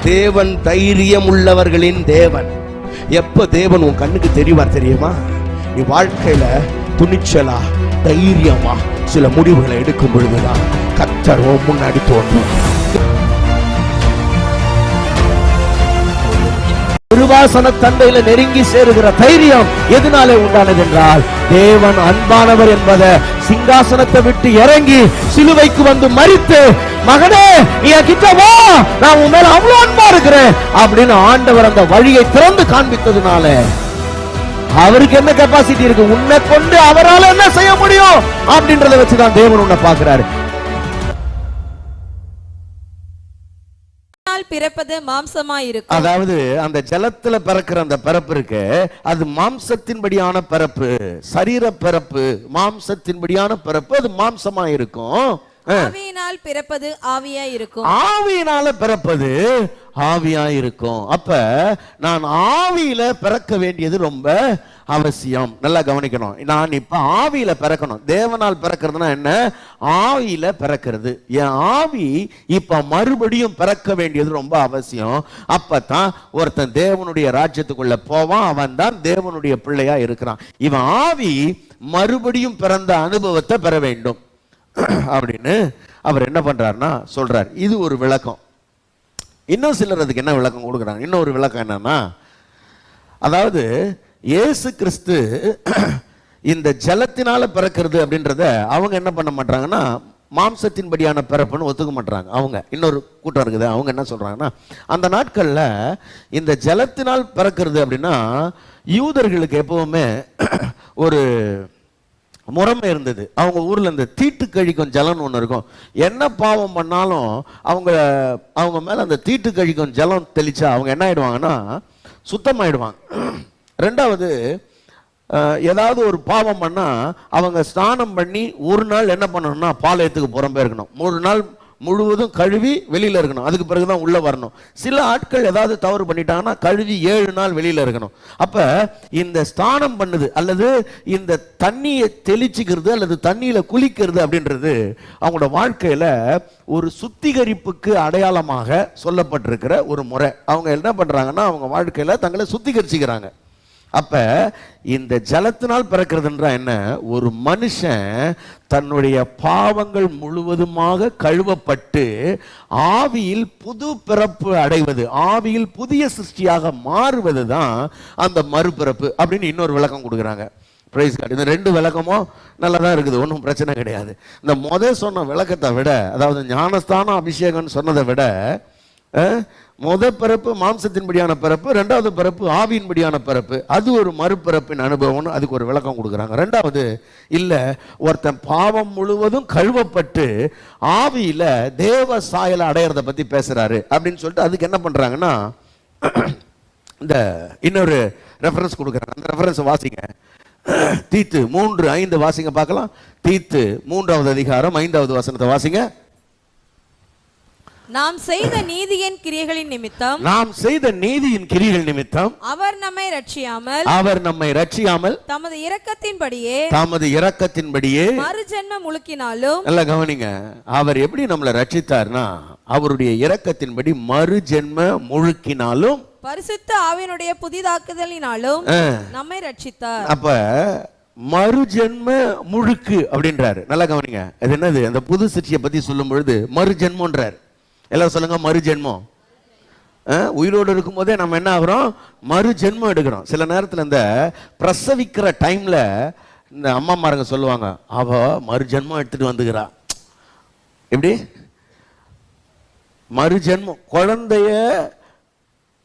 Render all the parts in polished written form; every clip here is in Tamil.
தேவன் தைரியம் உள்ளவர்களின் தேவன். எப்ப தேவன் உன் கண்ணுக்கு தெரிவார் தெரியுமா? நீ வாழ்க்கையில துணிச்சலா தைரியமா சில முடிவுகளை எடுக்கும் பொழுதுதான் கர்த்தர் முன்னாடி தோன்றும். திருவாசன தந்தையில நெருங்கி சேருகிற தைரியம் எதனாலே உண்டானது என்றால், தேவன் அன்பானவர் என்பதை சிங்காசனத்தை விட்டு இறங்கி சிலுவைக்கு வந்து மரித்து, மகனே நீ கிட்ட வா, நான் உன் மேல அவ்வளவு அன்பா இருக்கிறேன் அப்படின்னு ஆண்டவர் அந்த வழியை திறந்து காண்பித்ததுனால அவருக்கு என்ன கெப்பாசிட்டி இருக்கு, உன்னை கொண்டு அவரால் என்ன செய்ய முடியும் அப்படின்றத வச்சுதான் தேவன் உன்னை பார்க்கிறாரு. பிறப்பது மாம்சமாயிருக்கும். அதாவது அந்த ஜலத்துல பிறக்கிற அந்த பிறப்பு இருக்கு, அது மாம்சத்தின்படியான பிறப்பு, சரீர பிறப்பு, மாம்சத்தின்படியான பிறப்பு, அது மாம்சமா இருக்கும். ஆவியினால் பிறப்பது ஆவியா இருக்கும். ஆவியினால பிறப்பது ஆவியா இருக்கும். அப்ப நான் ஆவியில பிறக்க வேண்டியது ரொம்ப அவசியம். நல்லா கவனிக்கணும். நான் இப்ப ஆவியில பிறக்கணும். தேவனால் பிறக்கிறதுனா என்ன? ஆவியில பிறக்கிறது. என் ஆவி இப்ப மறுபடியும் பிறக்க வேண்டியது ரொம்ப அவசியம். அப்பதான் ஒருத்தன் தேவனுடைய ராஜ்யத்துக்குள்ள போவான், அவன் தான் தேவனுடைய பிள்ளையா இருக்கிறான். இவன் ஆவி மறுபடியும் பிறந்த அனுபவத்தை பெற வேண்டும் அப்படின்னு அவர் என்ன பண்றாருன்னா சொல்றார். இது ஒரு விளக்கம். இன்னும் சிலர் அதுக்கு என்ன விளக்கம் கொடுக்குறாங்க? இன்னொரு விளக்கம் என்னன்னா, அதாவது இயேசு கிறிஸ்து இந்த ஜலத்தினால பிறக்கிறது அப்படின்றத அவங்க என்ன பண்ண மாட்டாங்கன்னா, மாம்சத்தின்படியான பிறப்புன்னு ஒத்துக்க மாட்டாங்க. அவங்க இன்னொரு கூட்டம் இருக்குது, அவங்க என்ன சொல்றாங்கன்னா, அந்த நாட்கள்ல இந்த ஜலத்தினால் பிறக்கிறது அப்படின்னா யூதர்களுக்கு எப்பவுமே ஒரு முறைமை இருந்தது. அவங்க ஊர்ல இந்த தீட்டு கழிக்கும் ஜலம் ஒன்று இருக்கும். என்ன பாவம் பண்ணாலும் அவங்க மேல அந்த தீட்டு கழிக்கும் ஜலம் தெளிச்சா அவங்க என்ன ஆயிடுவாங்கன்னா சுத்தமாயிடுவாங்க. ரெண்டாவது, ஏதாவது ஒரு பாவம் பண்ணா அவங்க ஸ்நானம் பண்ணி ஒரு நாள் என்ன பண்ணணும்னா பாளையத்துக்கு புறம்பே இருக்கணும், ஒரு நாள் முழுவதும் கழுவி வெளியில இருக்கணும், அதுக்கு பிறகுதான் உள்ள வரணும். சில ஆட்கள் ஏதாவது தவறு பண்ணிட்டாங்கன்னா கழுவி 7 நாள் வெளியில இருக்கணும். அப்ப இந்த ஸ்நானம் பண்ணுது அல்லது இந்த தண்ணியை தெளிச்சுக்கிறது அல்லது தண்ணியில குளிக்கிறது அப்படின்றது அவங்களோட வாழ்க்கையில ஒரு சுத்திகரிப்புக்கு அடையாளமாக சொல்லப்பட்டிருக்கிற ஒரு முறை. அவங்க என்ன பண்றாங்கன்னா அவங்க வாழ்க்கையில தங்களை சுத்திகரிச்சுக்கிறாங்க. அப்ப இந்த ஜலத்தினால் பிறக்கிறதுன்றா என்ன? ஒரு மனுஷன் தன்னுடைய பாவங்கள் முழுவதுமாக கழுவப்பட்டு ஆவியில் புது பிறப்பு அடைவது, ஆவியில் புதிய சிருஷ்டியாக மாறுவது தான் அந்த மறுபிறப்பு அப்படின்னு இன்னொரு விளக்கம் கொடுக்குறாங்க. Price card. இந்த 2 விளக்கமும் நல்லதான் இருக்குது, ஒன்றும் பிரச்சனை கிடையாது. இந்த சொன்ன விளக்கத்தை விட, அதாவது ஞானஸ்தான அபிஷேகம் சொன்னதை விட, பிறப்பு மாம்சத்தின்படியான பிறப்பு, 2வது பிறப்பு ஆவியின்படியான பிறப்பு, அது ஒரு மறுபிறப்பின் அனுபவம்னு அதுக்கு ஒரு விளக்கம் கொடுக்குறாங்க. 2வது, இல்ல ஒருத்தன் பாவம் முழுவதும் கழுவப்பட்டு ஆவியில தேவ சாயலை அடையறத பத்தி பேசுறாரு அப்படின்னு சொல்லிட்டு அதுக்கு என்ன பண்றாங்கன்னா இந்த இன்னொரு ரெஃபரன்ஸ் கொடுக்குறாங்க. அந்த ரெஃபரன்ஸ் வாசிங்க. தீத்து 3:5 வாசிங்க பார்க்கலாம். தீத்து 3வது அதிகாரம் 5வது வசனத்தை வாசிங்க. நாம் செய்த நீதியின் கிரியைகளின் நிமித்தம், நாம் செய்த நீதியின் கிரியைகள் நிமித்தம் அவர் நம்மை ரட்சியாமல் தமது இரக்கத்தின்படியே மறுஜென்ம முழுக்கினாலும், நல்லா கவனிங்க, அவர் எப்படி நம்மளை ரட்சித்தார்னா அவருடைய இரக்கத்தின்படி மறுஜென்ம முழுக்கினாலும் பரிசுத்த ஆவியினுடைய புதிதாக்குதலினாலும் நம்மை ரட்சித்தார். அப்ப மறுஜென்ம முழுக்கு அப்படின்றாரு. நல்லா கவனிங்க, அது என்னது? அந்த புது சிருஷ்டியை பத்தி சொல்லும் பொழுது மறுஜென்மன்றார். எல்லாம் சொல்லுங்க, மறுஜென்மம். உயிரோடு இருக்கும் போதே நம்ம என்ன ஆகிறோம்? மறுஜென்மம் எடுக்கிறோம். சில நேரத்தில் இந்த பிரசவிக்கிற டைம்ல இந்த அம்மாமாருங்க சொல்லுவாங்க, அவ மறுஜென்மம் எடுத்துட்டு வந்துக்கிறா. எப்படி மறுஜென்மம்? குழந்தைய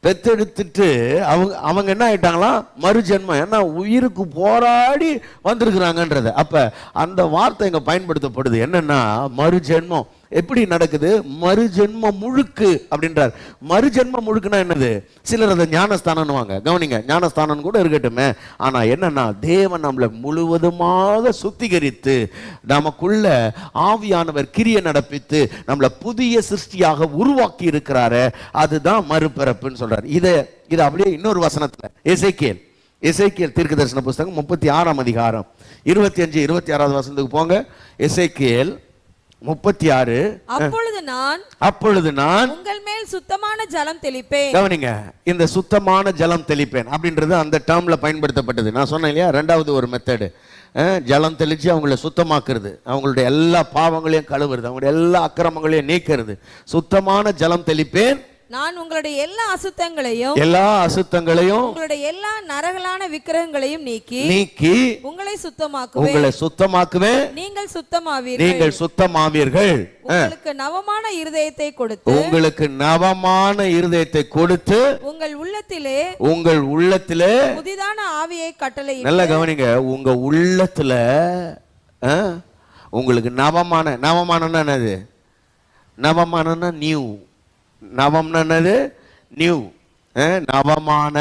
பெத்தெடுத்துட்டு அவங்க என்ன ஆயிட்டாங்களாம்? மறுஜென்மம். ஏன்னா உயிருக்கு போராடி வந்திருக்கிறாங்கன்றது. அப்ப அந்த வார்த்தை இங்க பயன்படுத்தப்படுது. என்னன்னா மறுஜென்மம். எப்படி நடக்குது? மறுஜென்ம முழுக்கு அப்படின்றார். மறுஜென்ம முழுக்குன்னா என்னது? சிலர் அதை ஞானஸ்தானம்னுவாங்க. கவனிங்க, ஞானஸ்தானம் கூட இருக்கட்டுமே, ஆனா என்னன்னா தேவன் நம்மளை முழுவதுமாக சுத்திகரித்து நமக்குள்ள ஆவியானவர் கிரியை நடப்பித்து நம்மளை புதிய சிருஷ்டியாக உருவாக்கி இருக்கிறாரு. அதுதான் மறுபிறப்புன்னு சொல்றாரு. இதை அப்படியே இன்னொரு வசனத்துல எசேக்கியேல் தீர்க்கதரிசன புஸ்தகம் 36ஆம் அதிகாரம் 25-26வது வசனத்துக்கு போங்க. எசேக்கியேல் 36. அப்பொழுது நான் உங்கள் மேல் சுத்தமான ஜலம் தெளிப்பேன். கவனிங்க, இந்த சுத்தமான ஜலம் தெளிப்பேன் அப்படின்றது அந்த டேர்ம்ல பயன்படுத்தப்பட்டது. நான் சொன்னேன் இல்லையா, ரெண்டாவது ஒரு மெத்தடு, ஜலம் தெளிச்சு அவங்கள சுத்தமாக்குறது, அவங்களுடைய எல்லா பாவங்களையும் கழுவுறது, அவங்களுடைய எல்லா அக்கிரமங்களையும் நீக்கிறது. சுத்தமான ஜலம் தெளிப்பேன். நான் உங்களுடைய எல்லா அசுத்தங்களையும் உங்களுடைய எல்லா நரகலான விக்கிரகங்களையும் நீக்கி உங்களை சுத்தமாக்குவேன். நீங்கள் சுத்தமாவீர்கள். உங்களுக்கு நவமான இருதயத்தை கொடுத்து உங்கள் உள்ளத்திலே புதிதான ஆவியை கட்டளை. நல்லா கவனிங்க, உங்க உள்ளத்துல உங்களுக்கு நவமானன்னா என்னது? நவமானன்னா நியூ. நவம்னா என்னது? நியூ. நவமான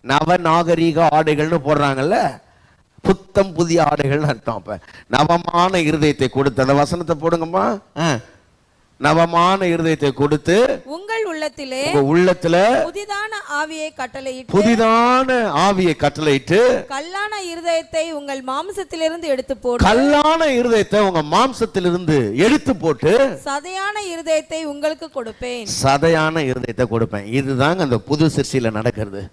நவநாகரீக ஆடைகள்னு போடுறாங்கல்ல, புத்தம் புதிய ஆடைகள்னு அர்த்தம். அப்ப நவமான இருதயத்தை கொடுத்து, அந்த வசனத்தை போடுங்கம்மா. நவமான இருதயத்தை கொடுத்து உங்கள் உள்ளத்திலே புதிதான ஆவியை கட்டளையிட்டு கல்லான இருதயத்தை உங்கள் மாம்சத்திலிருந்து எடுத்து போட்டு சதையான இருதயத்தை உங்களுக்கு கொடுப்பேன். இதுதாங்க அந்த புது சிருஷ்டியில நடக்கிறது.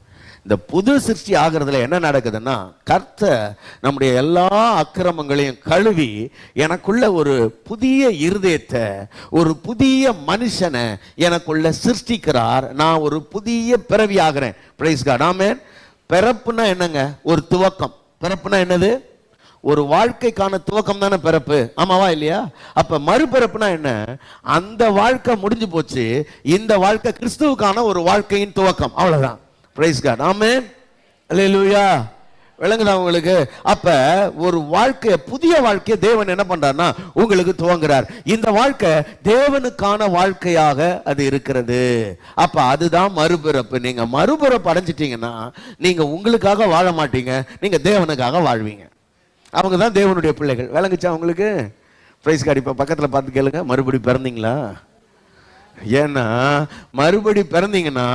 இந்த புது சிருஷ்டி ஆகிறதுல என்ன நடக்குதுன்னா, கர்த்தர் நம்முடைய எல்லா அக்கிரமங்களையும் கழுவி எனக்குள்ள ஒரு புதிய இருதயத்தை, ஒரு புதிய மனுஷனை எனக்குள்ள சிருஷ்டிக்கிறார். நான் ஒரு புதிய பிறவி ஆகிறேன். பிரைஸ் காட், ஆமென். பிறப்புனா என்னங்க? ஒரு துவக்கம். பிறப்புனா என்னது? ஒரு வாழ்க்கைக்கான துவக்கம் தானே பிறப்பு, ஆமாவா இல்லையா? அப்ப மறுபிறப்புனா என்ன? அந்த வாழ்க்கை முடிஞ்சு போச்சு, இந்த வாழ்க்கை கிறிஸ்துவுக்கான ஒரு வாழ்க்கையின் துவக்கம், அவ்வளவுதான். பிரைஸ் காட், ஆமென், அல்லேலூயா. விளங்குதா உங்களுக்கு? அப்ப ஒரு வாழ்க்கை, புதிய வாழ்க்கையை தேவன் என்ன பண்றாருன்னா உங்களுக்கு துவங்குறார். இந்த வாழ்க்கை தேவனுக்கான வாழ்க்கையாக அது இருக்கிறது. அப்ப அதுதான் மறுபிறப்பு. நீங்க மறுபிறப்பு அடைஞ்சிட்டீங்கன்னா நீங்க உங்களுக்காக வாழ மாட்டீங்க, நீங்க தேவனுக்காக வாழ்வீங்க. அவங்க தான் தேவனுடைய பிள்ளைகள். விளங்குச்சா உங்களுக்கு? பிரைஸ் கார்டு இப்ப பக்கத்துல பார்த்து கேளுங்க, மறுபடி பிறந்தீங்களா? ஏன்னா மறுபடி பிறந்தீங்கன்னா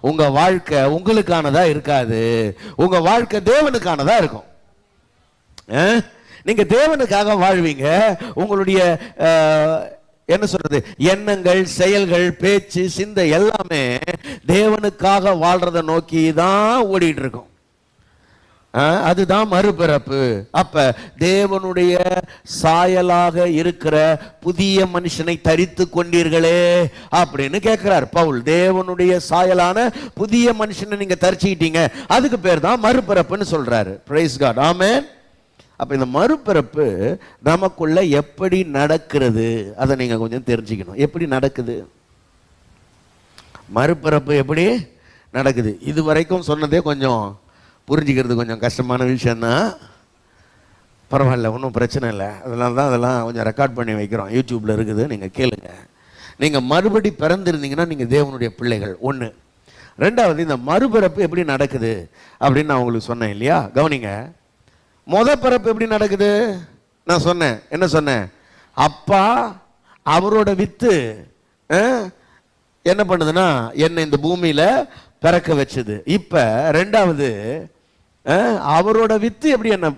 உங்க வாழ்க்கை உங்களுக்கானதா இருக்காது, உங்க வாழ்க்கை தேவனுக்கானதா இருக்கும். நீங்க தேவனுக்காக வாழ்வீங்க. உங்களுடைய என்ன சொல்றது, எண்ணங்கள், செயல்கள், பேச்சு, சிந்தை எல்லாமே தேவனுக்காக வாழ்றதை நோக்கி தான் ஓடிட்டு இருக்கும். அதுதான் மறுபிறப்பு. அப்ப தேவனுடைய சாயலாக இருக்கிற புதிய மனுஷனை தரித்து கொண்டீர்களே அப்படின்னு கேட்கிறார் பவுல். தேவனுடைய சாயலான புதிய மனுஷனை நீங்க தரிச்சுக்கிட்டீங்க, அதுக்கு பேர் தான் மறுபிறப்புன்னு சொல்றாரு. பிரைஸ் காட், ஆமென். அப்ப இந்த மறுபிறப்பு நமக்குள்ள எப்படி நடக்கிறது அதை நீங்க கொஞ்சம் தெரிஞ்சுக்கணும். எப்படி நடக்குது மறுபிறப்பு? எப்படி நடக்குது? இது வரைக்கும் சொன்னதே கொஞ்சம் புரிஞ்சுக்கிறது கொஞ்சம் கஷ்டமான விஷயம்தான். பரவாயில்ல, ஒன்றும் பிரச்சனை இல்லை. அதெல்லாம் கொஞ்சம் ரெக்கார்ட் பண்ணி வைக்கிறோம், யூடியூப்ல இருக்குது, நீங்கள் கேளுங்க. நீங்கள் மறுபடி பிறந்திருந்தீங்கன்னா நீங்கள் தேவனுடைய பிள்ளைகள். ஒன்று. ரெண்டாவது, இந்த மறுபிறப்பு எப்படி நடக்குது அப்படின்னு நான் உங்களுக்கு சொன்னேன் இல்லையா? கவனிங்க, பிறப்பு எப்படி நடக்குது நான் சொன்னேன். என்ன சொன்னேன்? அப்பா அவரோட வித்து என்ன பண்ணுதுன்னா என்ன இந்த பூமியில பிறக்க வச்சது. இப்ப ரெண்டாவது, அவரோட வித்து எப்படி என்ன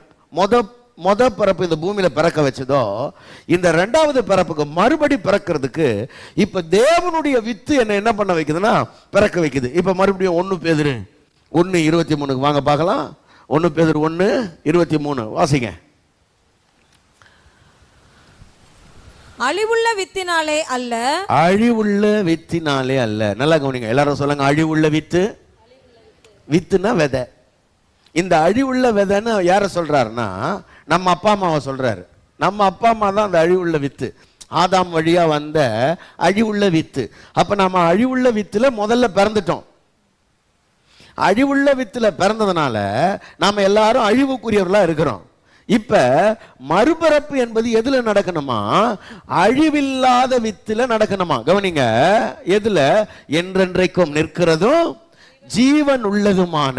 மொத பிறப்பு இந்த பூமியில பிறக்க வச்சதோ, இந்த ரெண்டாவது பிறப்புக்கு மறுபடி பிறக்கிறதுக்கு இப்ப தேவனுடைய வித்து என்ன பண்ண வைக்குதுன்னா பிறக்க வைக்குது. இப்ப மறுபடியும் 1 பேதுரு 1:23 வாங்க பார்க்கலாம். 1 பேதுரு 1:23 வாசிங்க. அழிவுள்ள வித்தினாலே அல்ல. அழிவுள்ள வித்தினாலே அல்ல. நல்லா கவனிங்க, எல்லாரும் சொல்லுங்க, அழிவுள்ள வித்து. வித்துனா விதை. இந்த அழிவுள்ள விதைன்னு யார சொல்றாருன்னா நம்ம அப்பா அம்மாவை சொல்றாரு. நம்ம அப்பா அம்மா தான் அந்த அழிவுள்ள வித்து, ஆதாம் வழியா வந்த அழிவுள்ள வித்து. அப்ப நம்ம அழிவுள்ள வித்துல முதல்ல பிறந்துட்டோம். அழிவுள்ள வித்துல பிறந்ததுனால நாம எல்லாரும் அழிவுக்குரியவர்களா இருக்கிறோம். இப்ப மறுபிறப்பு என்பது எதுல நடக்கணுமா? அழிவில்லாத வித்துல நடக்கணுமா? கவனிங்க, எதுல? என்றென்றைக்கும் நிற்கிறதும் ஜீவன் உள்ளதுமான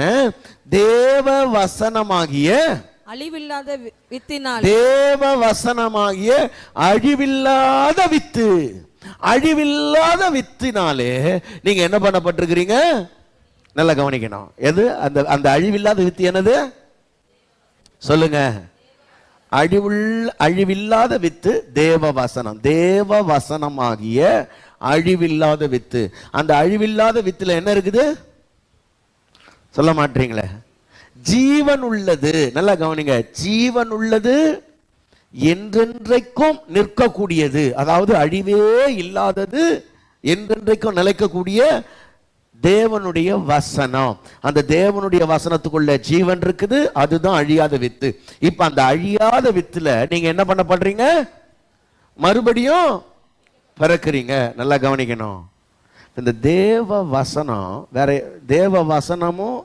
தேவ வசனமாகிய அழிவில்லாத வித்தினால், தேவ வசனமாகிய அழிவில்லாத வித்து. அழிவில்லாத வித்தினாலே நீங்க என்ன பண்ணப்பட்டிருக்கிறீங்க? நல்லா கவனிக்கணும். எது அந்த அழிவில்லாத வித்து? என்னது சொல்லுங்க? அழிவில்லாத வித்து தேவ வசனம். தேவ வசனமாகிய அழிவில்லாத வித்து. அந்த அழிவில்லாத வித்துல என்ன இருக்குது சொல்ல மாட்டீங்களே? ஜீவன் உள்ளது. நல்லா கவனிங்க. ஜீவன் உள்ளது, என்றென்றைக்கும் நிற்கக்கூடியது. அதாவது அழிவே இல்லாதது, என்றென்றைக்கும் நிலைக்கக்கூடிய தேவனுடைய வசனம். அந்த தேவனுடைய வசனத்துக்குள்ள ஜீவன் இருக்குது. அதுதான் அழியாத வித்து. இப்ப அந்த அழியாத வித்துல நீங்க என்ன பண்றீங்க? மறுபடியும் பிறக்கிறீங்க. நல்லா கவனிக்கணும். இந்த தேவ வசனம் வேற, தேவ வசனமும்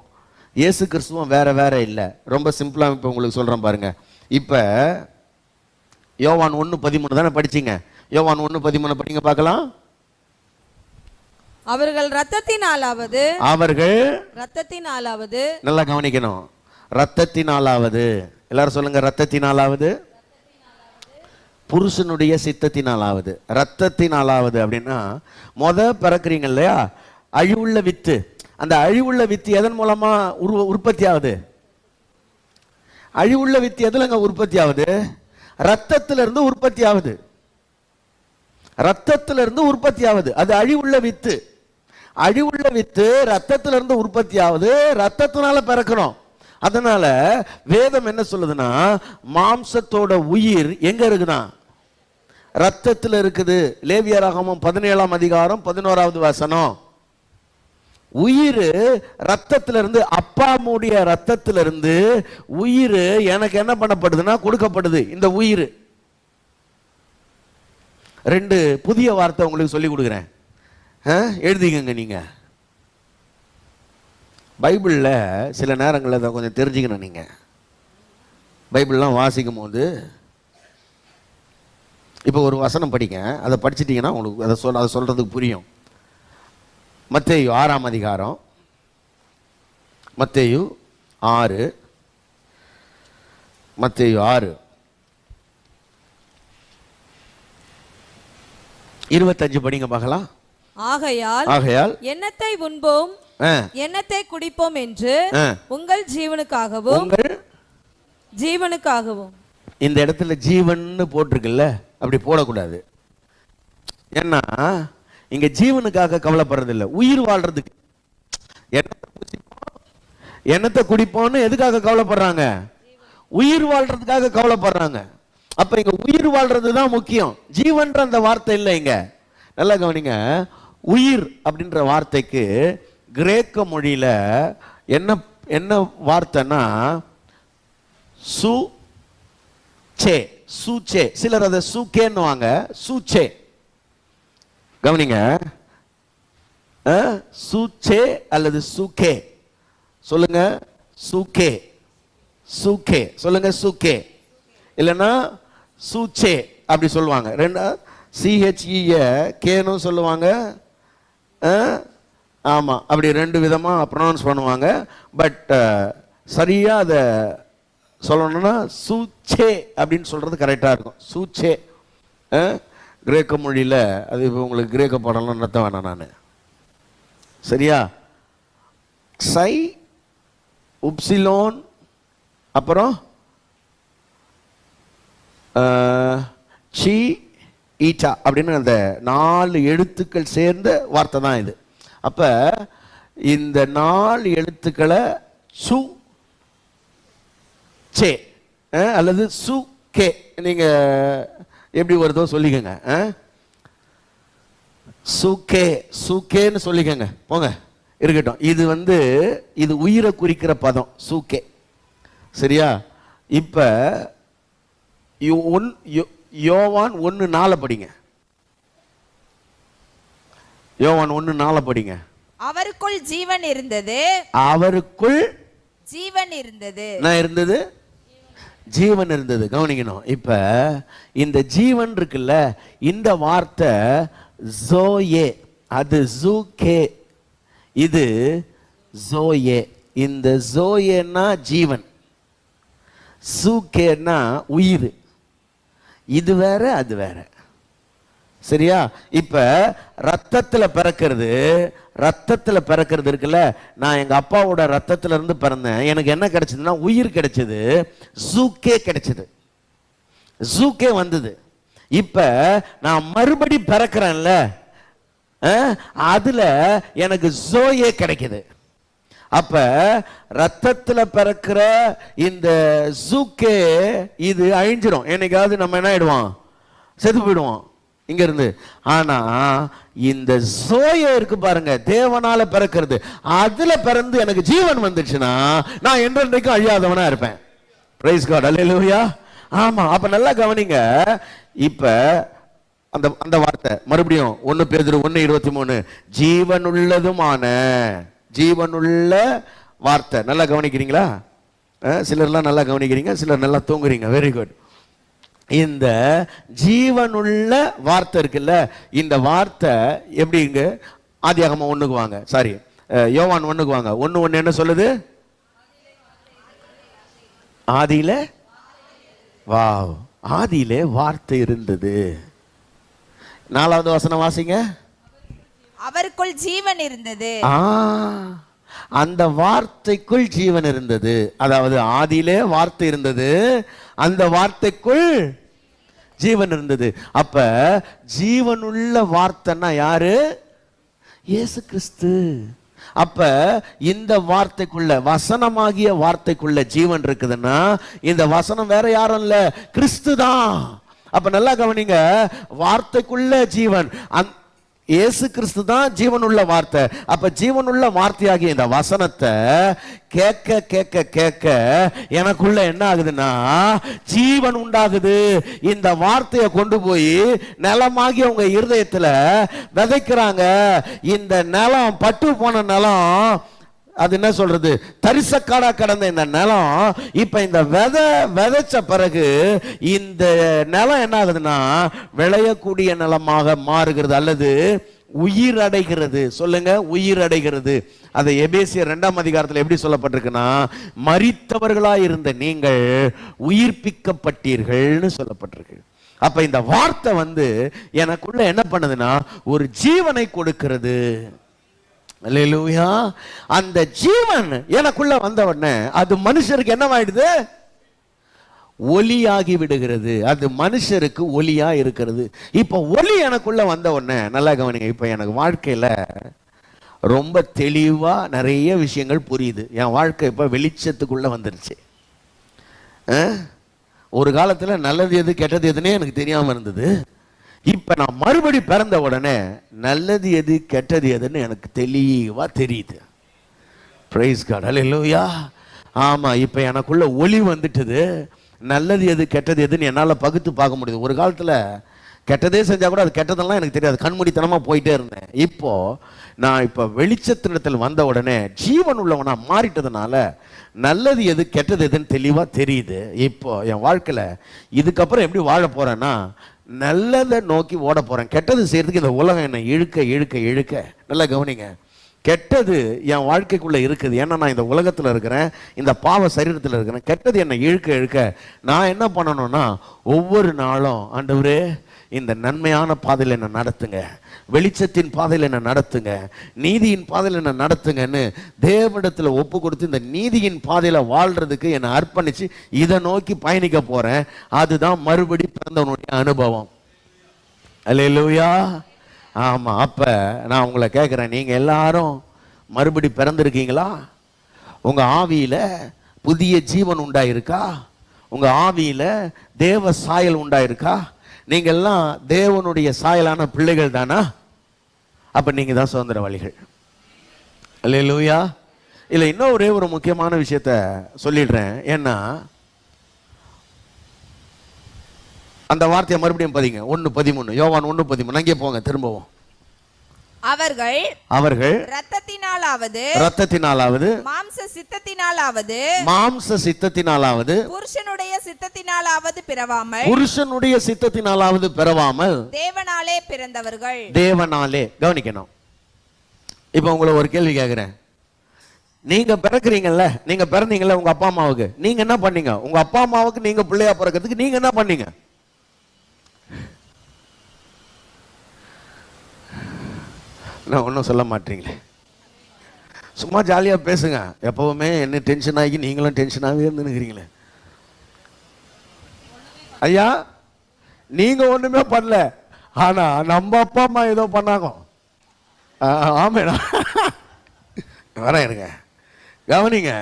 இயேசு கிறிஸ்துவும் வேற வேற இல்லை. ரொம்ப சிம்பிளா இப்ப உங்களுக்கு சொல்றேன் பாருங்க. இப்ப யோவான் 1:13 தானே படிச்சீங்க? யோவான் 1:13 படிங்க பார்க்கலாம். அவர்கள் இரத்தத்தினாலாவது நல்லா கவனிக்கணும். இரத்தத்தினாலாவது. எல்லாரும் சொல்லுங்க, இரத்தத்தினாலாவது. புருஷனுடைய சித்தத்தினாலாவது. இரத்தத்தினாலாவது அப்படின்னா பிறக்கிறீங்க இல்லையா, அழிவுள்ள வித்து. அந்த அழிவுள்ள வித்து எதன் மூலமா உற்பத்தி ஆகுது? அழிவுள்ள வித்து எதுலங்க உற்பத்தி ஆகுது? ரத்தத்திலிருந்து உற்பத்தி ஆகுது. ரத்தத்திலிருந்து உற்பத்தி ஆகுது. அது அழிவுள்ள வித்து. அழிவுள்ள வித்து ரத்தத்திலிருந்து உற்பத்தி ஆகுது. ரத்தத்தினால பிறக்கணும். அதனால வேதம் என்ன சொல்லுதுன்னா, மாம்சத்தோட உயிர் எங்க இருக்குதா? ரத்தத்தில் இருக்குது. லேவியராகமம் 17ஆம் அதிகாரம் 11வது வசனம். உயிர் ரத்தத்திலிருந்து, அப்பாவுடைய ரத்தத்திலிருந்து உயிர் எனக்கு என்ன பண்ணப்படுதுன்னா கொடுக்கப்படுது. இந்த உயிர். 2 புதிய வார்த்தை உங்களுக்கு சொல்லி கொடுக்குறேன், எழுதிக்கங்க. நீங்க பைபிள்ல சில நேரங்களில் அதை கொஞ்சம் தெரிஞ்சுக்கணும். நீங்க பைபிள்லாம் வாசிக்கும் போது இப்போ ஒரு வசனம் படிங்க, அதை படிச்சிட்டிங்கன்னா உங்களுக்கு அதை சொல்றதுக்கு புரியும். மத்தேயு 6ஆம் அதிகாரம், மத்தேயு 6 25 படிங்க பார்க்கலாம். ஆகையால் எண்ணத்தை உண்போம் எண்ணத்தை குடிப்போம் என்று உங்கள் ஜீவனுக்காகவும். இந்த இடத்துல ஜீவன் போட்டிருக்குல்ல, அப்படி போடக்கூடாது. ஏன்னா இங்க ஜீவனுக்காக கவலைப்படுறது இல்லை, உயிர் வாழ்றதுக்கு. எண்ணத்தை குடிப்போம்னு எதுக்காக கவலைப்படுறாங்க? உயிர் வாழ்றதுக்காக கவலைப்படுறாங்க. அப்ப இங்க உயிர் வாழ்றதுதான் முக்கியம். ஜீவன்ற அந்த வார்த்தை இல்லை இங்க. நல்லா கவனிங்க. உயிர் அப்படின்ற வார்த்தைக்கு கிரேக்க மொழியில என்ன வார்த்தைன்னா சூச்சே. சூச்சே. சிலர் அதை சூக்கேன்னுவாங்க. சூச்சே. கவனிங்க. சூச்சே அல்லது சூக்கே. சொல்லுங்க சூக்கே. சூக்கே சொல்லுங்க. சூக்கே இல்லைன்னா சூச்சே அப்படி சொல்லுவாங்க. CHEKன்னு சொல்லுவாங்க. ஆமா, அப்படி 2 விதமா ப்ரொனவுன்ஸ் பண்ணுவாங்க. பட் சரியா அதை சொல்லணும்னா சூச்சே அப்படின்னு சொல்றது கரெக்டா இருக்கும். சூச்சே. கிரேக்க மொழியில அது. இப்போ உங்களுக்கு கிரேக்க பாடலாம் நடத்த வேணாம் நான். சரியா? சை உப்சிலோன் அப்புறம் சி ஈட்டா அப்படின்னு அந்த 4 எழுத்துக்கள் சேர்ந்த வார்த்தை தான் இது. அப்ப இந்த 4 எழுத்துக்களை சு சே அல்லது சு கே, நீங்க எப்படி வருதோ சொல்லிக்கங்க. சுகே சுகேன்னு சொல்லிக்கங்க, போங்க, இருக்கட்டும். இது உயிரை குறிக்கிற பதம் சுகே. சரியா? இப்ப யோவான் 1:4 படிங்க. யோவான் 1:4 படிங்க. அவருக்குள் ஜீவன் இருந்தது. அவருக்குள் ஜீவன் இருந்தது. என்ன இருந்தது? ஜீவன் இருந்தது. கவனிக்கணும். இப்ப இந்த ஜீவன் இருக்குல்ல, இந்த வார்த்தை ஜோயே, அது ஜூகே, இது ஜோயே. இந்த ஜோயேன்னா ஜீவன், சூகேன்னா உயிர். இது வேற அது வேற. சரியா? இப்ப ரத்தத்துல பிறக்கிறது இருக்குல்ல, நான் எங்க அப்பாவோட ரத்தத்துல இருந்து பிறந்தேன். எனக்கு என்ன கிடைச்சதுன்னா உயிர் கிடைச்சது, சூக்கே கிடைச்சது. ஜூக்கே வந்தது. இப்ப நான் மறுபடி பிறக்கிறேன்ல, அதுல எனக்கு ஜோயே கிடைக்குது. அப்ப ரத்தத்துல பிறக்கிற இந்த ஜூக்கே இது அழிஞ்சிரும். என்னைக்காவது நம்ம என்ன ஆயிடுவோம், செத்து போயிடுவோம் இங்க இருந்து. ஆனா இந்த சோயே இருக்கு பாருங்க, தேவனால பிறக்கிறது, அதுல பிறந்து எனக்கு ஜீவன் வந்துச்சுன்னா நான் என்றென்றைக்கும் அழியாதவனா இருப்பேன். பிரைஸ் காட், அல்லேலூயா. ஆமா, அப்ப நல்லா கவனிங்க. இப்ப அந்த அந்த வார்த்தை மறுபடியும் 1 பேதுரு 1:23, ஜீவனுள்ளதுமான, ஜீவனுள்ள வார்த்தை. நல்லா கவனிக்கிறீங்களா? சிலர்லாம் நல்லா கவனிக்கிறீங்க, சிலர் நல்லா தூங்குறீங்க. Very good. இந்த ஜீவனுள்ள வார்த்தை இருக்குல்ல, இந்த வார்த்தை எப்படிங்க? ஆதியாகமம் 1க்கு வாங்க, சாரி யோவான் 1க்கு வாங்க. 1:1 என்ன சொல்லுது? ஆதியில, வாவ், ஆதியிலே வார்த்தை இருந்தது. 4வது வசனம் வாசிங்க. அவருக்குள் ஜீவன் இருந்தது. அந்த வார்த்தைக்குள் ஜீவன் இருந்தது. அதாவது ஆதியிலே வார்த்தை இருந்தது, அந்த வார்த்தைக்குள் ஜீவன் இருந்தது. அப்ப ஜீவனுள்ள வார்த்தைன்னா யாரு? இயேசு கிறிஸ்து. அப்ப இந்த வார்த்தைக்குள்ள, வசனமாகிய வார்த்தைக்குள்ள ஜீவன் இருக்குதுன்னா இந்த வசனம் வேற யாரும் இல்ல, கிறிஸ்து தான். அப்ப நல்லா கவனிங்க, வார்த்தைக்குள்ள ஜீவன், இயேசு கிறிஸ்து தான் ஜீவனுள்ள வார்த்தை. அப்ப ஜீவனுள்ள வார்த்தையாகிய இந்த வசனத்தை கேட்க கேட்க கேட்க எனக்குள்ள என்ன ஆகுதுன்னா ஜீவன் உண்டாகுது. இந்த வார்த்தையை கொண்டு போய் நிலமாகி உங்க இருதயத்துல விதைக்கிறாங்க. இந்த நிலம், பட்டு போன நிலம், அது என்ன சொல்றது, தரிசக்காடா கடந்த இந்த நிலம் இப்ப இந்த விதைச்ச பிறகு இந்த நிலம் என்ன ஆகுதுன்னா விளையக்கூடிய நிலமாக மாறுகிறது, அல்லது உயிர் அடைகிறது. சொல்லுங்க, உயிர் அடைகிறது. அதை எபேசியர் 2ஆம் அதிகாரத்தில் எப்படி சொல்லப்பட்டிருக்குன்னா, மரித்தவர்களாய் இருந்த நீங்கள் உயிர்ப்பிக்கப்பட்டீர்கள்னு சொல்லப்பட்டிருக்கு. அப்ப இந்த வார்த்தை எனக்குள்ள என்ன பண்ணுதுன்னா ஒரு ஜீவனை கொடுக்கிறது. அல்லேலூயா. அந்த ஜீவன் எனக்குள்ள வந்த உடனே அது மனுஷருக்கு என்னவாயிடுது? ஒளியாகி விடுகிறது. அது மனுஷருக்கு ஒளியா இருக்கிறது. இப்ப ஒளி எனக்குள்ள வந்த உடனே நல்லா கவனிங்க, இப்ப எனக்கு வாழ்க்கையில ரொம்ப தெளிவா நிறைய விஷயங்கள் புரியுது. என் வாழ்க்கை இப்ப வெளிச்சத்துக்குள்ள வந்துருச்சு. ஒரு காலத்துல நல்லது எது கெட்டது எதுன்னே எனக்கு தெரியாம இருந்தது. இப்ப நான் மறுபடி பிறந்த உடனே நல்லது எது கெட்டது எதுன்னு எனக்கு தெளிவா தெரியுது. பிரைஸ் காட், அல்லேலூயா. ஆமா, இப்ப எனக்குள்ள ஒளி வந்துட்டது. நல்லது எது கெட்டது எதுன்னு என்னால பகுத்து பார்க்க முடியுது. ஒரு காலத்துல கெட்டதே செஞ்சா கூட அது கெட்டதெல்லாம் எனக்கு தெரியாது, கண்மூடித்தனமா போயிட்டே இருந்தேன். இப்போ நான் இப்ப வெளிச்சத்திடத்தில் வந்த உடனே ஜீவன் உள்ளவனா மாறிட்டதுனால நல்லது எது கெட்டது எதுன்னு தெளிவா தெரியுது. இப்போ என் வாழ்க்கையில இதுக்கப்புறம் எப்படி வாழ போறேன்னா நல்லதை நோக்கி ஓட போறேன். கெட்டது செய்யறதுக்கு இந்த உலகம் என்னை இழுக்க இழுக்க இழுக்க, நல்லா கவனிங்க, கெட்டது என் வாழ்க்கைக்குள்ள இருக்குது. ஏன்னா நான் இந்த உலகத்துல இருக்கிறேன், இந்த பாவ சரீரத்தில் இருக்கிறேன். கெட்டது என்னை இழுக்க இழுக்க நான் என்ன பண்ணணும்னா ஒவ்வொரு நாளும் ஆண்டவரே இந்த நன்மையான பாதையில் என்ன நடத்துங்க, வெளிச்சத்தின் பாதையில் என்ன நடத்துங்க, நீதியின் பாதையில் என்ன நடத்துங்கன்னு தேவனிடத்துல ஒப்பு கொடுத்து இந்த நீதியின் பாதையில வாழ்றதுக்கு என்னை அர்ப்பணிச்சு இதை நோக்கி பயணிக்க போறேன். அதுதான் மறுபடி பிறந்தவனுடைய அனுபவம். அல்லேலூயா. ஆமா, அப்ப நான் உங்களை கேட்கிறேன், நீங்க எல்லாரும் மறுபடி பிறந்திருக்கீங்களா? உங்க ஆவியில புதிய ஜீவன் உண்டாயிருக்கா? உங்க ஆவியில தேவ சாயல் உண்டாயிருக்கா? நீங்க எல்லாம் தேவனுடைய சாயலான பிள்ளைகள் தானா? அப்ப நீங்க தான் சுதந்திரவாளிகள். அல்லேலூயா. இல்ல, இன்னும் ஒரே ஒரு முக்கியமான விஷயத்த சொல்லிடுறேன். ஏன்னா அந்த வார்த்தையை மறுபடியும் பதிங்க. 1:13, யோவான் 1:13. அங்கே போங்க, திரும்பவும். அவர்கள் இரத்தத்தினாலாவது மாம்ச சித்தத்தினாலாவது புருஷனுடைய சித்தத்தினாலாவது பிறவாமல் தேவனாலே பிறந்தவர்கள். தேவனாலே. கவனிக்கணும். இப்ப உங்களை ஒரு கேள்வி கேட்கிறேன். நீங்க பிறக்கிறீங்கல்ல, நீங்க பிறந்தீங்கல்ல உங்க அப்பா அம்மாவுக்கு, நீங்க என்ன பண்ணீங்க? உங்க அப்பா அம்மாவுக்கு நீங்க பிள்ளையா பிறக்கிறதுக்கு நீங்க என்ன பண்ணீங்க? நான் ஒன்றும் சொல்ல மாட்டீங்களே, சும்மா ஜாலியா பேசுங்க. எப்பவுமே என்ன டென்ஷன் ஆகி நீங்களும் டென்ஷனாகவே இருந்துக்கிறீங்களே. ஐயா, நீங்க ஒண்ணுமே பண்ணல, ஆனா நம்ம அப்பா அம்மா ஏதோ பண்ணாங்க. ஆமேடா வரேன் இருங்க, கவனிங்க.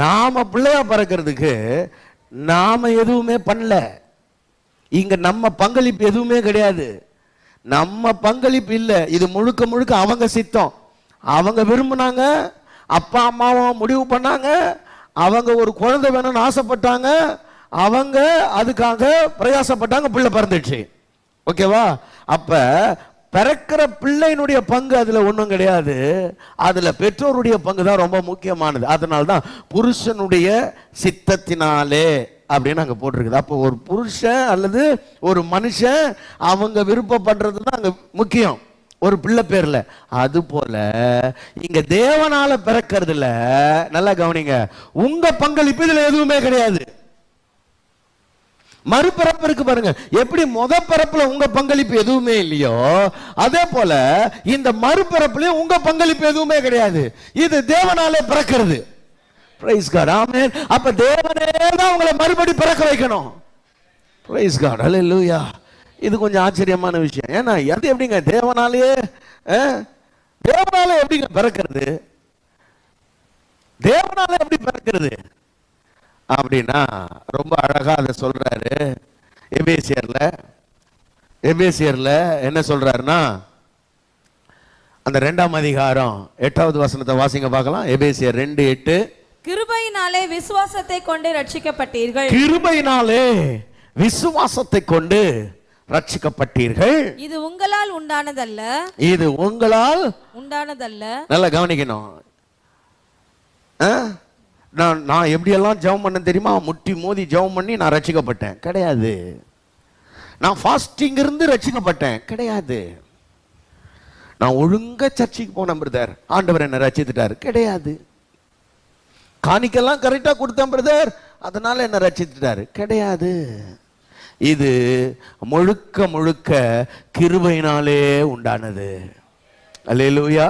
நாம பிள்ளையா பிறக்கிறதுக்கு நாம எதுவுமே பண்ணல. இங்க நம்ம பங்களிப்பு எதுவுமே கிடையாது. நம்ம பங்களிப்பு இல்லை. இது முழுக்க முழுக்க அவங்க சித்தம். அவங்க விரும்பினாங்க, அப்பா அம்மாவும் முடிவு பண்ணாங்க, அவங்க ஒரு குழந்தை வேணும்னு ஆசைப்பட்டாங்க, அவங்க அதுக்காக பிரயாசப்பட்டாங்க, பிள்ளை பிறந்துச்சு. ஓகேவா? அப்ப பிறக்கிற பிள்ளையினுடைய பங்கு அதுல ஒன்றும் கிடையாது. அதுல பெற்றோருடைய பங்கு தான் ரொம்ப முக்கியமானது. அதனால்தான் புருஷனுடைய சித்தத்தினாலே அப்படின்னு அங்க போட்டிருக்குது. அப்போ ஒரு புருஷன் அல்லது ஒரு மனுஷன் அவங்க விருப்பப்படுறது தான் அங்க முக்கியம், ஒரு பிள்ளை பேர்ல. அது போல இங்க தேவனால பிறக்கிறதுல நல்லா கவனிங்க, உங்க பங்களிப்பு இதுல எதுவுமே கிடையாது. மறுபிறப்பு இருக்கு பாருங்க, எப்படி முத பிறப்புல உங்க பங்களிப்பு எதுவுமே இல்லையோ அதே போல இந்த மறுபிறப்புலயும் உங்க பங்களிப்பு எதுவுமே கிடையாது. இது தேவனாலே பிறக்கிறது. பிரைஸ் காட், ஆமென். அப்ப தேவனே தான் உங்களை மறுபடி பிறக்க வைக்கணும். பிரைஸ் காட், ஹல்லேலூயா. இது கொஞ்சம் ஆச்சரியமான விஷயம். ஏன்னா அது எப்படிங்க தேவனாலே எப்படிங்க பிறக்கிறது? தேவனாலே எப்படி பிறக்கிறது அப்படின்னா ரொம்ப அழகா அதை சொல்றாரு. எபேசியர்ல என்ன சொல்றாருன்னா, அந்த 2ஆம் அதிகாரம் 8வது வசனத்தை வாசிங்க பார்க்கலாம். எபேசியர் 2:8. கிருபையினாலே விசுவாசத்தை கொண்டு ரட்சிக்கப்பட்டீர்கள். கிருபையினாலே விசுவாசத்தை கொண்டு ரட்சிக்கப்பட்டீர்கள். இது உங்களால் உண்டானதல்ல. இது உங்களால் உண்டானதல்ல. நல்லா கவனிக்கணும். நான் எப்படியெல்லாம் ஜெபம் பண்ண தெரியுமா? முட்டி மோதி ஜெபம் பண்ணி நான் ரட்சிக்கப்பட்டேன் கிடையாது. நான் ஃபாஸ்டிங் இருந்து ரட்சிக்கப்பட்டேன் கிடையாது. நான் ஒழுங்கா சர்ச்சுக்கு போனேன் பிரதர், ஆண்டவர் என்ன ரட்சித்துட்டார் கிடையாது. காணிக்கெல்லாம் கரெக்டா கொடுத்தேன் பிரதர், அதனால என்ன ரட்சித்துட்டாரு கிடையாது. இது முழுக்க முழுக்க கிருபையினாலே உண்டானது. அல்லேலூயா.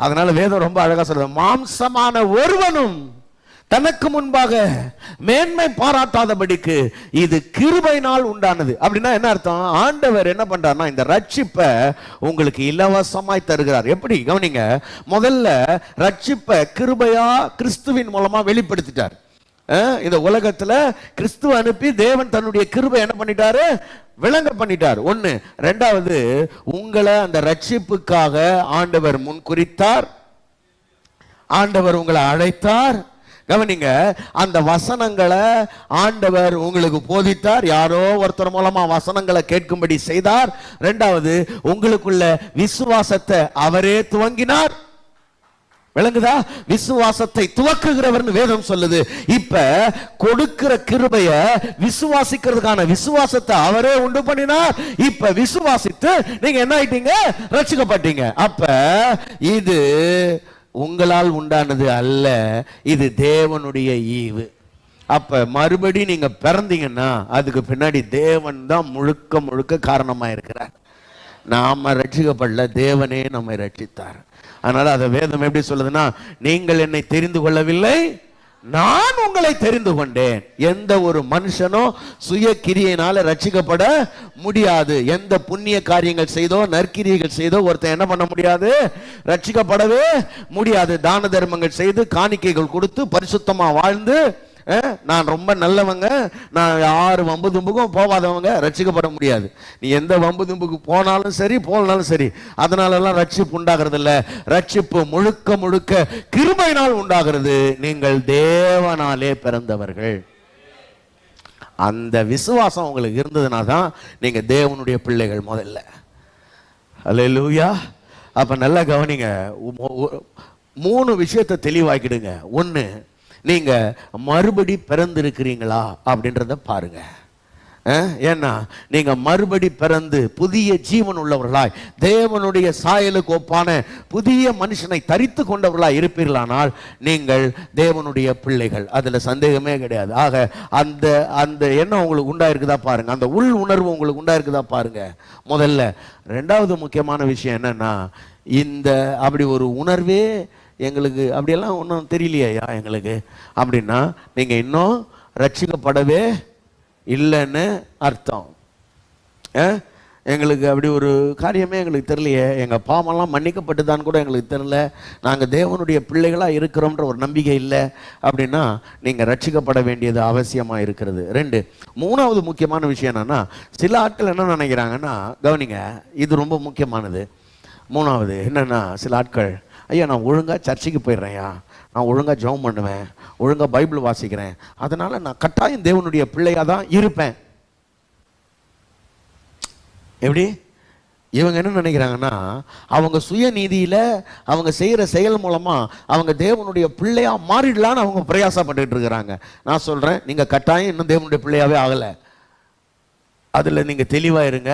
அதனால வேதம் ரொம்ப அழகா சொல்றது, மாம்சமான ஒருவனும் தனக்கு முன்பாக மேன்மை பாராட்டாதபடிக்கு இது கிருபையினால் உண்டானது. அப்படின்னா என்ன அர்த்தம்? ஆண்டவர் என்ன பண்றாருன்னா இந்த ரட்சிப்பை உங்களுக்கு இலவசமாய் தருகிறார். எப்படி கவனிங்க, முதல்ல ரட்சிப்பை கிருபையா கிறிஸ்துவின் மூலமா வெளிப்படுத்திட்டார். இந்த உலகத்துல கிறிஸ்துவ அனுப்பி தேவன் தன்னுடைய கிருபை என்ன பண்ணிட்டாரு? விளங்க பண்ணிட்டார். ஒண்ணு. ரெண்டாவது, உங்களை அந்த ரட்சிப்புக்காக ஆண்டவர் முன் குறித்தார், ஆண்டவர் உங்களை அழைத்தார். கவனிங்க, அந்த வசனங்களை ஆண்டவர் உங்களுக்கு போதித்தார், யாரோ ஒருத்தர் மூலமா வசனங்களை கேட்கும்படி செய்தார். ரெண்டாவது, உங்களுக்குள்ள விசுவாசத்தை அவரே துவங்கினார். விளங்குதா? விசுவாசத்தை துவக்குகிறவர்னு வேதம் சொல்லுது. இப்ப கொடுக்கிற கிருபைய விசுவாசிக்கிறதுக்கான விசுவாசத்தை அவரே உண்டு பண்ணினார். இப்ப விசுவாசித்து நீங்க என்ன ஆயிட்டீங்க? ரட்சிக்கப்பட்டீங்க. அப்ப இது உங்களால் உண்டானது அல்ல, இது தேவனுடைய ஈவு. அப்ப மறுபடி நீங்க பிறந்தீங்கன்னா அதுக்கு பின்னாடி தேவன் தான் முழுக்க முழுக்க காரணமா இருக்கிறார். நாம ரட்சிக்கப்படல, தேவனே நம்மை ரட்சித்தார். அதனால அதை வேதம் எப்படி சொல்லுதுன்னா, நீங்கள் என்னை தெரிந்து கொள்ளவில்லை, நான் உங்களை தெரிந்து கொண்டேன். எந்த ஒரு மனுஷனோ சுய கிரியையினால ரட்சிக்கப்பட முடியாது. எந்த புண்ணிய காரியங்கள் செய்தோ நற்கிரியைகள் செய்தோ ஒருத்தன் என்ன பண்ண முடியாது? ரட்சிக்கப்படவே முடியாது. தான தர்மங்கள் செய்து காணிக்கைகள் கொடுத்து பரிசுத்தமா வாழ்ந்து நான் ரொம்ப நல்லவங்க, நான் யாரு வம்பு தும்புக்கும் போகாதவங்க ரட்சிக்கப்பட முடியாது. நீ எந்த வம்பு தும்புக்கு போனாலும் சரி போனாலும் சரி, அதனாலலாம் ரட்சிப்பு உண்டாகிறது இல்லை. ரட்சிப்பு முழுக்க முழுக்க கிருபையினால் உண்டாகிறது. நீங்கள் தேவனாலே பிறந்தவர்கள். அந்த விசுவாசம் உங்களுக்கு இருந்ததுனா தான் நீங்க தேவனுடைய பிள்ளைகள் முதல்ல. அல்லேலூயா. அப்ப நல்லா கவனிங்க, 3 விஷயத்தை தெளிவாக்கிடுங்க. ஒன்று, நீங்க மறுபடி பிறந்திருக்கிறீங்களா அப்படின்றத பாருங்க. ஏன்னா நீங்க மறுபடி பிறந்து புதிய ஜீவன் உள்ளவர்களாய் தேவனுடைய சாயலுக்கு ஒப்பான புதிய மனுஷனை தரித்து கொண்டவர்களாய் இருப்பீர்களானால் நீங்கள் தேவனுடைய பிள்ளைகள், அதுல சந்தேகமே கிடையாது. ஆக அந்த அந்த எண்ணம் உங்களுக்கு உண்டாயிருக்குதா பாருங்க, அந்த உள் உணர்வு உங்களுக்கு உண்டாயிருக்குதா பாருங்க முதல்ல. ரெண்டாவது முக்கியமான விஷயம் என்னன்னா, இந்த அப்படி ஒரு உணர்வே எங்களுக்கு அப்படியெல்லாம் ஒன்றும் தெரியலையா எங்களுக்கு அப்படின்னா நீங்க இன்னும் ரட்சிக்கப்படவே இல்லைன்னு அர்த்தம். எங்களுக்கு அப்படி ஒரு காரியமே எங்களுக்கு தெரியலையே, எங்கள் பாவமெல்லாம் மன்னிக்கப்பட்டுதான்னு கூட எங்களுக்கு தெரியல, நாங்கள் தேவனுடைய பிள்ளைகளாக இருக்கிறோம்ன்ற ஒரு நம்பிக்கை இல்லை அப்படின்னா நீங்கள் ரட்சிக்கப்பட வேண்டியது அவசியமாக இருக்கிறது. 2, 3வது முக்கியமான விஷயம் என்னன்னா, சில ஆட்கள் என்ன நினைக்கிறாங்கன்னா, கவனிங்க, இது ரொம்ப முக்கியமானது. 3வது என்னன்னா, சில ஆட்கள், ஐயா நான் ஒழுங்காக சர்ச்சுக்கு போயிடுறேன்யா, நான் ஒழுங்காக ஜெபம் பண்ணுவேன், ஒழுங்காக பைபிள் வாசிக்கிறேன், அதனால் நான் கட்டாயம் தேவனுடைய பிள்ளையாக தான் இருப்பேன். எப்படி? இவங்க என்ன நினைக்கிறாங்கன்னா, அவங்க சுயநீதியில் அவங்க செய்கிற செயல் மூலமாக அவங்க தேவனுடைய பிள்ளையாக மாறிடலான்னு அவங்க பிரயாசப்பட்டுக்கிட்டு இருக்கிறாங்க. நான் சொல்கிறேன், நீங்கள் கட்டாயம் இன்னும் தேவனுடைய பிள்ளையாகவே ஆகலை. அதில் நீங்கள் தெளிவாக இருங்க.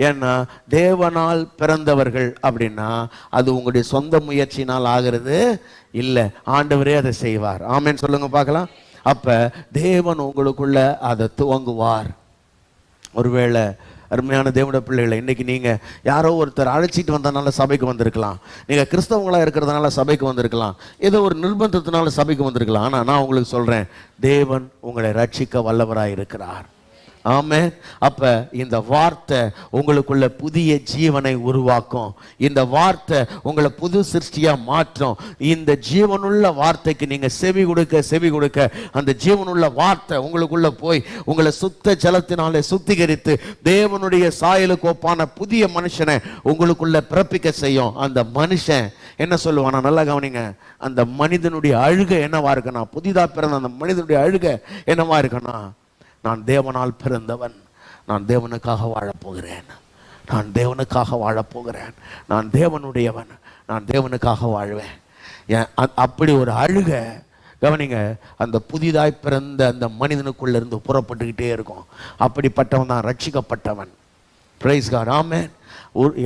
ஏன்னா தேவனால் பிறந்தவர்கள் அப்படின்னா அது உங்களுடைய சொந்த முயற்சினால் ஆகிறது இல்லை, ஆண்டவரே அதை செய்வார். ஆமேன்னு சொல்லுங்க பார்க்கலாம். அப்போ தேவன் உங்களுக்குள்ள அதை துவங்குவார். ஒருவேளை அருமையான தேவனுடைய பிள்ளைகளை, இன்னைக்கு நீங்கள் யாரோ ஒருத்தர் அழைச்சிட்டு வந்ததுனால சபைக்கு வந்திருக்கலாம், நீங்கள் கிறிஸ்தவங்களாக இருக்கிறதுனால சபைக்கு வந்திருக்கலாம், ஏதோ ஒரு நிர்பந்தத்தினால சபைக்கு வந்திருக்கலாம். ஆனால் நான் உங்களுக்கு சொல்கிறேன், தேவன் உங்களை ரட்சிக்க வல்லவராக இருக்கிறார். ஆமென். அப்ப இந்த வார்த்தை உங்களுக்குள்ள புதிய ஜீவனை உருவாக்கும். இந்த வார்த்தை உங்களை புது சிருஷ்டியா மாற்றும். இந்த ஜீவனுள்ள வார்த்தைக்கு நீங்க செவி கொடுக்க அந்த ஜீவனுள்ள வார்த்தை உங்களுக்குள்ள போய் உங்களை சுத்த ஜலத்தினாலே சுத்திகரித்து தேவனுடைய சாயலுக்கு ஒப்பான புதிய மனுஷனை உங்களுக்குள்ள பிறப்பிக்க செய்யும். அந்த மனுஷன் என்ன சொல்லுவானா, நல்லா கவனிங்க, அந்த மனிதனுடைய அழுகை என்னவா இருக்குன்னா, புதிதா பிறந்த அந்த மனிதனுடைய அழுகை என்னவா இருக்குன்னா, நான் தேவனால் பிறந்தவன், நான் தேவனுக்காக வாழப்போகிறேன், நான் தேவனுக்காக வாழப்போகிறேன், நான் தேவனுடையவன், நான் தேவனுக்காக வாழ்வேன். அப்படி ஒரு அழுக, கவனிங்க, அந்த புதிதாய் பிறந்த அந்த மனிதனுக்குள்ள இருந்து புறப்பட்டுக்கிட்டே இருக்கும். அப்படிப்பட்டவன் தான் ரட்சிக்கப்பட்டவன். Price God. ஆமென்.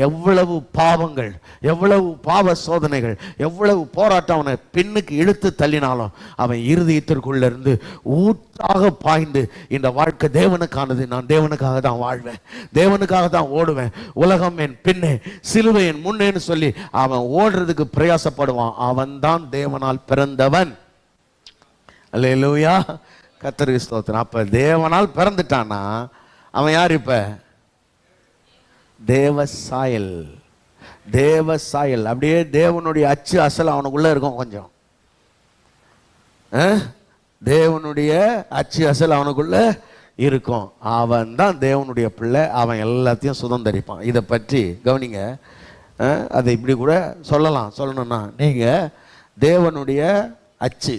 எவ்வளவு பாவங்கள், எவ்வளவு பாவ சோதனைகள், எவ்வளவு போராட்டம் அவனை பின்னுக்கு இழுத்து தள்ளினாலும் அவன் இருதயத்திற்குள்ள இருந்து ஊற்றாக பாய்ந்து, இந்த வாழ்க்கை தேவனுக்கானது, நான் தேவனுக்காக தான் வாழ்வேன், தேவனுக்காக தான் ஓடுவேன், உலகம் என் பின்னே சிலுவை என் முன்னேன்னு சொல்லி அவன் ஓடுறதுக்கு பிரயாசப்படுவான். அவன் தான் தேவனால் பிறந்தவன். அல்லேலூயா, கர்த்தருக்கு ஸ்தோத்திரம். அப்ப தேவனால் பிறந்துட்டானா அவன் யார்? இப்ப தேவ சாயல், தேவ சாயல், அப்படியே தேவனுடைய அச்சு அசல் அவனுக்குள்ள இருக்கும். கொஞ்சம் தேவனுடைய அச்சு அசல் அவனுக்குள்ள இருக்கும். அவன் தான் தேவனுடைய பிள்ளை, அவன் எல்லாத்தையும் சுதந்தரிப்பான். இதை பற்றி கவனிங்க, அதை இப்படி கூட சொல்லணும்னா, நீங்க தேவனுடைய அச்சு,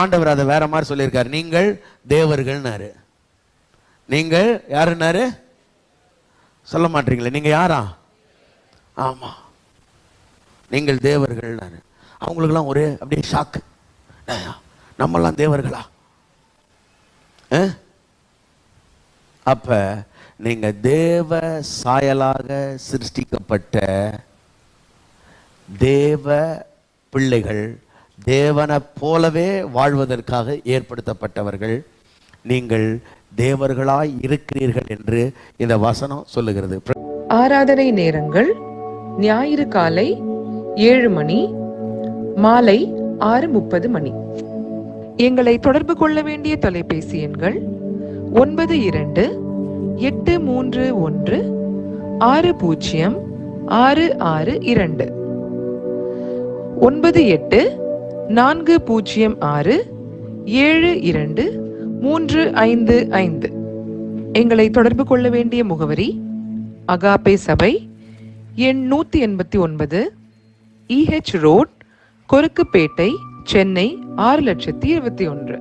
ஆண்டவர் அதை வேற மாதிரி சொல்லியிருக்காரு. நீங்கள் தேவர்கள்னாரு. நீங்கள் யாருன்னாரு? சொல்ல மாட்டீங்களே, நீங்க யாரா? ஆமா, நீங்கள் தேவர்கள். அவங்களுக்கெல்லாம் ஒரே அப்படியே ஷாக்கு, நம்மெல்லாம் தேவர்களா? அப்ப நீங்க தேவ சாயலாக சிருஷ்டிக்கப்பட்ட தேவ பிள்ளைகள், தேவனை போலவே வாழ்வதற்காக ஏற்படுத்தப்பட்டவர்கள். நீங்கள் தேவர்களாய் இருக்கிறீர்கள் என்று இந்த வசனம் சொல்லுகிறது. ஆராதனை நேரங்கள்: ஞாயிறு காலை 7 மணி, மாலை 6:30 மணி. எங்களை தொடர்பு கொள்ள வேண்டிய தொலைபேசி எண்கள் 92-831-606662, 98-406-7255. எங்களை தொடர்பு கொள்ள வேண்டிய முகவரி: அகாப்பே சபை, எண் 189, EH ரோட், கொருக்குப்பேட்டை, சென்னை 6,21,000.